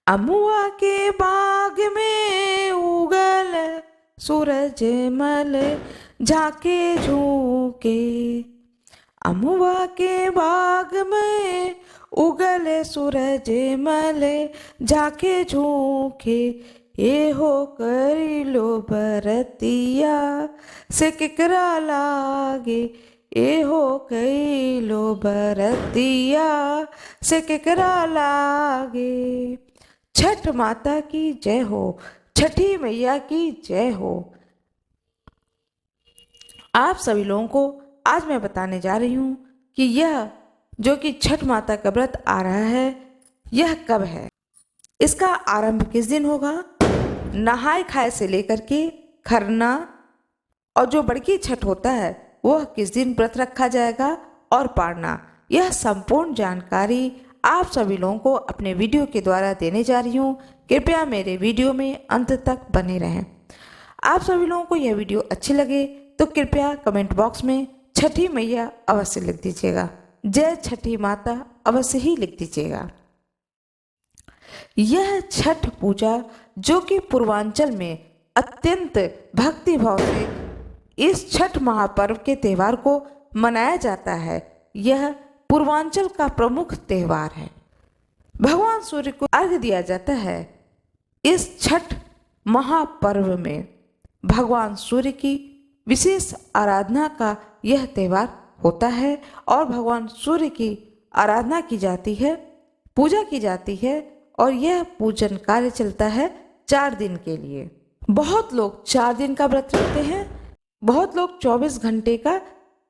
अमुआ के बाग में उगल सूरज मल झाके झूके। अमुआ के बाग में उगल सूरज मल झाके झूके। ये हो करी लो बरतिया से केकरा लागे। ए हो कई लो बरतिया से केकरा लागे। छठ माता की जय हो, छठी मैया की जय हो। आप सभी लोगों को आज मैं बताने जा रही हूँ कि यह जो कि छठ माता का व्रत आ रहा है यह कब है, इसका आरंभ किस दिन होगा, नहाय खाए से लेकर के खरना और जो बड़की छठ होता है वह किस दिन व्रत रखा जाएगा और पारना, यह संपूर्ण जानकारी आप सभी लोगों को अपने वीडियो के द्वारा देने जा रही हूँ। कृपया मेरे वीडियो में अंत तक बने रहें। आप सभी लोगों को यह वीडियो अच्छी लगे तो कृपया कमेंट बॉक्स में छठी मैया अवश्य लिख दीजिएगा, जय छठी माता अवश्य ही लिख दीजिएगा। यह छठ पूजा जो कि पूर्वांचल में अत्यंत भक्ति भाव से इस छठ महापर्व के त्यौहार को मनाया जाता है, यह पूर्वांचल का प्रमुख त्यौहार है। भगवान सूर्य को अर्घ्य दिया जाता है। इस छठ महापर्व में भगवान सूर्य की विशेष आराधना का यह त्यौहार होता है और भगवान सूर्य की आराधना की जाती है, पूजा की जाती है और यह पूजन कार्य चलता है 4 दिन के लिए। बहुत लोग 4 दिन का व्रत रखते हैं, बहुत लोग 24 घंटे का,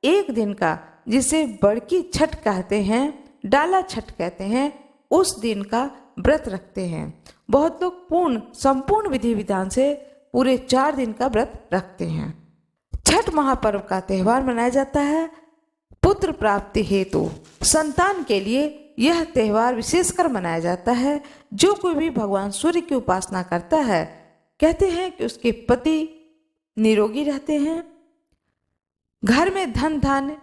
1 दिन का, जिसे बड़की छठ कहते हैं, डाला छठ कहते हैं, उस दिन का व्रत रखते हैं। बहुत लोग संपूर्ण विधि विधान से पूरे 4 दिन का व्रत रखते हैं। छठ महापर्व का त्यौहार मनाया जाता है पुत्र प्राप्ति हेतु। संतान के लिए यह त्यौहार विशेषकर मनाया जाता है। जो कोई भी भगवान सूर्य की उपासना करता है कहते हैं कि उसके पति निरोगी रहते हैं, घर में धन धान्य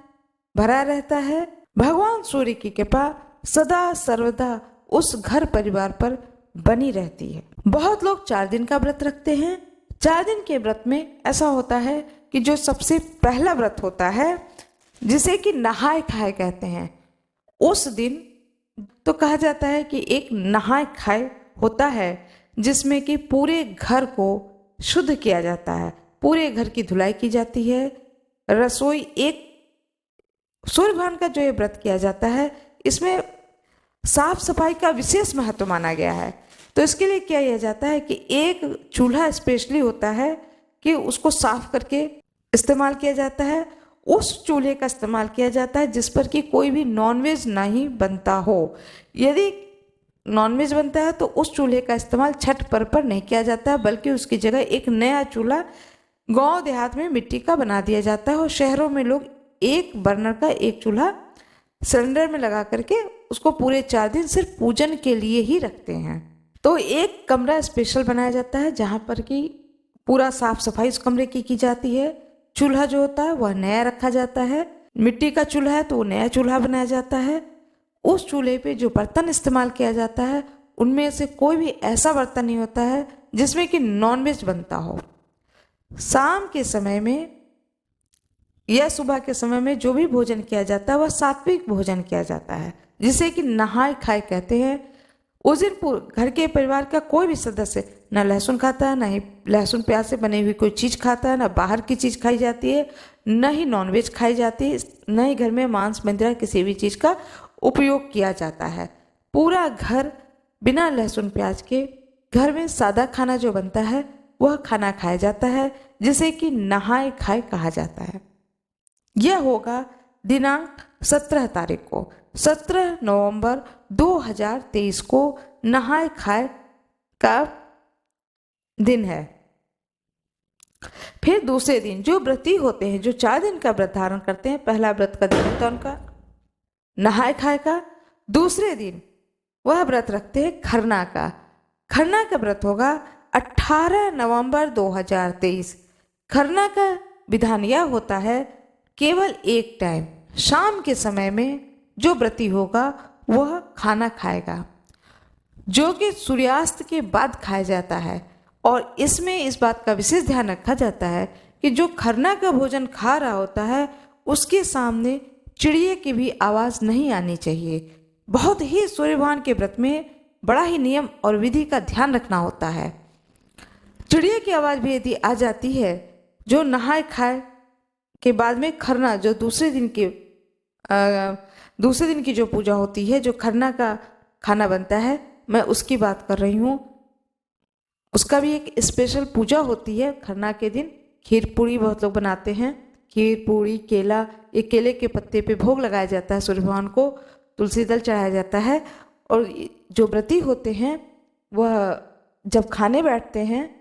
भरा रहता है, भगवान सूर्य की कृपा सदा सर्वदा उस घर परिवार पर बनी रहती है। बहुत लोग 4 दिन का व्रत रखते हैं। 4 दिन के व्रत में ऐसा होता है कि जो सबसे पहला व्रत होता है जिसे कि नहाय खाए कहते हैं, उस दिन तो कहा जाता है कि एक नहाय खाए होता है जिसमें कि पूरे घर को शुद्ध किया जाता है, पूरे घर की धुलाई की जाती है। रसोई एक सूर्य भगवान का जो ये व्रत किया जाता है इसमें साफ सफाई का विशेष महत्व माना गया है। तो इसके लिए क्या किया जाता है कि एक चूल्हा स्पेशली होता है कि उसको साफ करके इस्तेमाल किया जाता है। उस चूल्हे का इस्तेमाल किया जाता है जिस पर कि कोई भी नॉनवेज नहीं बनता हो। यदि नॉनवेज बनता है तो उस चूल्हे का इस्तेमाल छठ पर्व पर नहीं किया जाता है, बल्कि उसकी जगह एक नया चूल्हा गांव देहात में मिट्टी का बना दिया जाता है और शहरों में लोग एक बर्नर का एक चूल्हा सिलेंडर में लगा करके उसको पूरे 4 दिन सिर्फ पूजन के लिए ही रखते हैं। तो एक कमरा स्पेशल बनाया जाता है जहाँ पर कि पूरा साफ सफाई उस कमरे की जाती है। चूल्हा जो होता है वह नया रखा जाता है, मिट्टी का चूल्हा है तो वो नया चूल्हा बनाया जाता है। उस चूल्हे पे जो बर्तन इस्तेमाल किया जाता है उनमें से कोई भी ऐसा बर्तन नहीं होता है जिसमें कि नॉनवेज बनता हो। शाम के समय में या सुबह के समय में जो भी भोजन किया जाता है वह सात्विक भोजन किया जाता है जिसे कि नहाय खाए कहते हैं। उस दिन घर के परिवार का कोई भी सदस्य न लहसुन खाता है, न ही लहसुन प्याज से बनी हुई कोई चीज़ खाता है, न बाहर की चीज़ खाई जाती है, न ही नॉनवेज खाई जाती है, न ही घर में मांस मंदिरा किसी भी चीज़ का उपयोग किया जाता है। पूरा घर बिना लहसुन प्याज के घर में सादा खाना जो बनता है वह खाना खाया जाता है जिसे कि नहाय खाए कहा जाता है। यह होगा दिनांक 17 तारीख को, 17 नवंबर 2023 को नहाय खाए का दिन है। फिर दूसरे दिन जो व्रती होते हैं, जो 4 दिन का व्रत धारण करते हैं, पहला व्रत का दिन होता है उनका नहाय खाए का। दूसरे दिन वह व्रत रखते हैं खरना का। खरना का व्रत होगा 18 नवंबर 2023। खरना का विधान यह होता है केवल एक टाइम शाम के समय में जो व्रती होगा वह खाना खाएगा। जो कि सूर्यास्त के बाद खाया जाता है। और इसमें इस बात का विशेष ध्यान रखा जाता है कि जो खरना का भोजन खा रहा होता है उसके सामने चिड़िया की भी आवाज़ नहीं आनी चाहिए। बहुत ही सूर्य भगवान के व्रत में बड़ा ही नियम और विधि का ध्यान रखना होता है। चिड़िया की आवाज़ भी यदि आ जाती है, जो नहाए खाए के बाद में खरना, जो दूसरे दिन की जो पूजा होती है, जो खरना का खाना बनता है, मैं उसकी बात कर रही हूँ। उसका भी एक स्पेशल पूजा होती है। खरना के दिन खीर पूड़ी बहुत लोग बनाते हैं। खीर पूड़ी, केला, एक केले के पत्ते पे भोग लगाया जाता है सूर्य भगवान को, तुलसी दल चढ़ाया जाता है। और जो व्रती होते हैं वह जब खाने बैठते हैं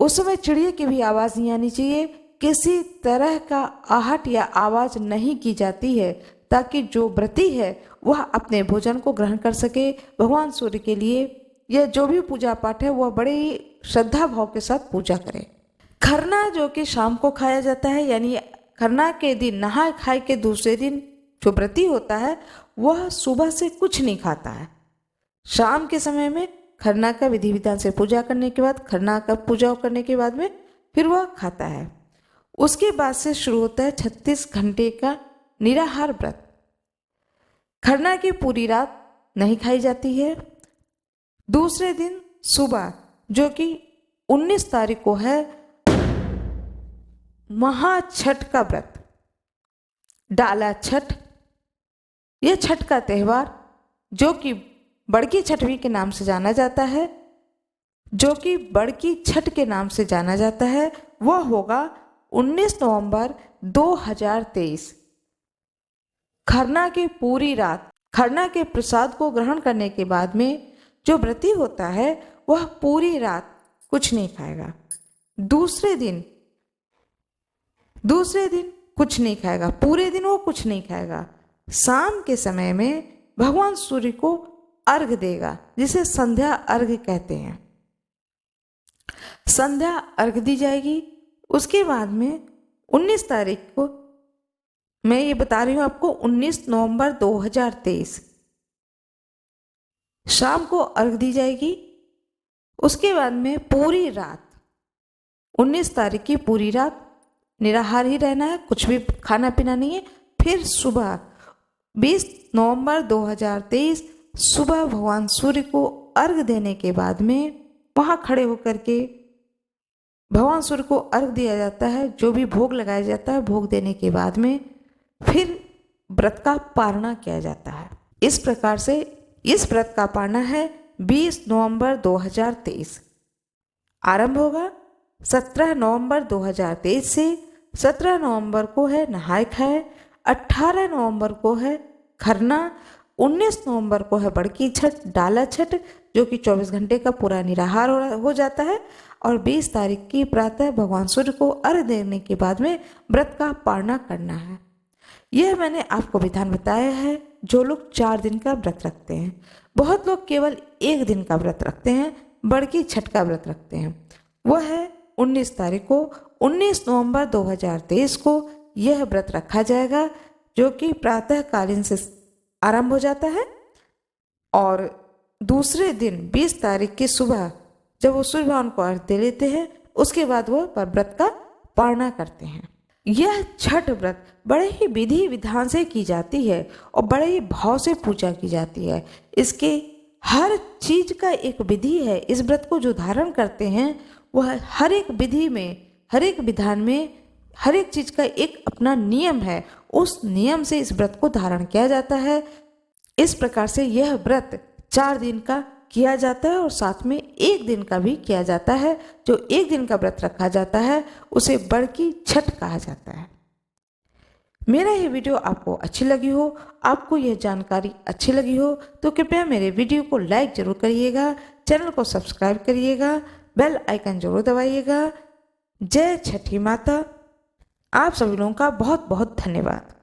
उस समय चिड़िया की भी आवाज़ नहीं आनी चाहिए। किसी तरह का आहट या आवाज़ नहीं की जाती है ताकि जो व्रती है वह अपने भोजन को ग्रहण कर सके। भगवान सूर्य के लिए यह जो भी पूजा पाठ है वह बड़े ही श्रद्धा भाव के साथ पूजा करें। खरना जो कि शाम को खाया जाता है, यानी खरना के दिन नहाए खाए के दूसरे दिन जो व्रती होता है वह सुबह से कुछ नहीं खाता है। शाम के समय में खरना का विधि विधान से पूजा करने के बाद, खरना का पूजा करने के बाद में फिर वह खाता है। उसके बाद से शुरू होता है 36 घंटे का निराहार व्रत। खरना की पूरी रात नहीं खाई जाती है। दूसरे दिन सुबह जो कि 19 तारीख को है महाछठ का व्रत, डाला छठ। यह छठ का त्यौहार जो कि बड़की छठ भी के नाम से जाना जाता है, वह होगा 19 नवंबर 2023। खरना की पूरी रात खरना के प्रसाद को ग्रहण करने के बाद में जो व्रती होता है वह पूरी रात कुछ नहीं खाएगा। दूसरे दिन कुछ नहीं खाएगा, पूरे दिन वो कुछ नहीं खाएगा। शाम के समय में भगवान सूर्य को अर्घ देगा, जिसे संध्या अर्घ कहते हैं। संध्या अर्घ दी जाएगी। उसके बाद में 19 तारीख को, मैं ये बता रही हूँ आपको, 19 नवंबर 2023 शाम को अर्घ दी जाएगी। उसके बाद में पूरी रात 19 तारीख की पूरी रात निराहार ही रहना है, कुछ भी खाना पीना नहीं है। फिर सुबह 20 नवंबर 2023 सुबह भगवान सूर्य को अर्घ देने के बाद में वहाँ खड़े होकर के भगवान सूर्य को अर्घ दिया जाता है। जो भी भोग लगाया जाता है, भोग देने के बाद में फिर व्रत का पारणा किया जाता है। इस प्रकार से इस व्रत का पारणा है 20 नवंबर 2023। आरंभ होगा 17 नवंबर 2023 से। 17 नवंबर को है नहाए खाए, 18 नवंबर को है खरना, 19 नवंबर को है बड़की छठ, डाला छठ, जो कि 24 घंटे का पूरा निराहार हो जाता है। और 20 तारीख की प्रातः भगवान सूर्य को अर्घ देने के बाद में व्रत का पारणा करना है। यह मैंने आपको विधान बताया है। जो लोग 4 दिन का व्रत रखते हैं, बहुत लोग केवल 1 दिन का व्रत रखते हैं, बड़की छठ का व्रत रखते हैं, वह है 19 तारीख को। 19 नवंबर 2023 को यह व्रत रखा जाएगा, जो कि प्रातःकालीन से आरंभ हो जाता है। और दूसरे दिन 20 तारीख की सुबह जब वो सूर्य भगवान को अर्घ दे लेते हैं, उसके बाद वह व्रत का पारणा करते हैं। यह छठ व्रत बड़े ही विधि विधान से की जाती है और बड़े ही भाव से पूजा की जाती है। इसके हर चीज का एक विधि है। इस व्रत को जो धारण करते हैं वह हर एक विधि में, हर एक विधान में, हर एक चीज का एक अपना नियम है। उस नियम से इस व्रत को धारण किया जाता है। इस प्रकार से यह व्रत 4 दिन का किया जाता है और साथ में 1 दिन का भी किया जाता है। जो 1 दिन का व्रत रखा जाता है उसे बड़की छठ कहा जाता है। मेरा ये वीडियो आपको अच्छी लगी हो, आपको यह जानकारी अच्छी लगी हो तो कृपया मेरे वीडियो को लाइक जरूर करिएगा, चैनल को सब्सक्राइब करिएगा, बेल आइकन जरूर दबाइएगा। जय छठी माता। आप सभी लोगों का बहुत बहुत धन्यवाद।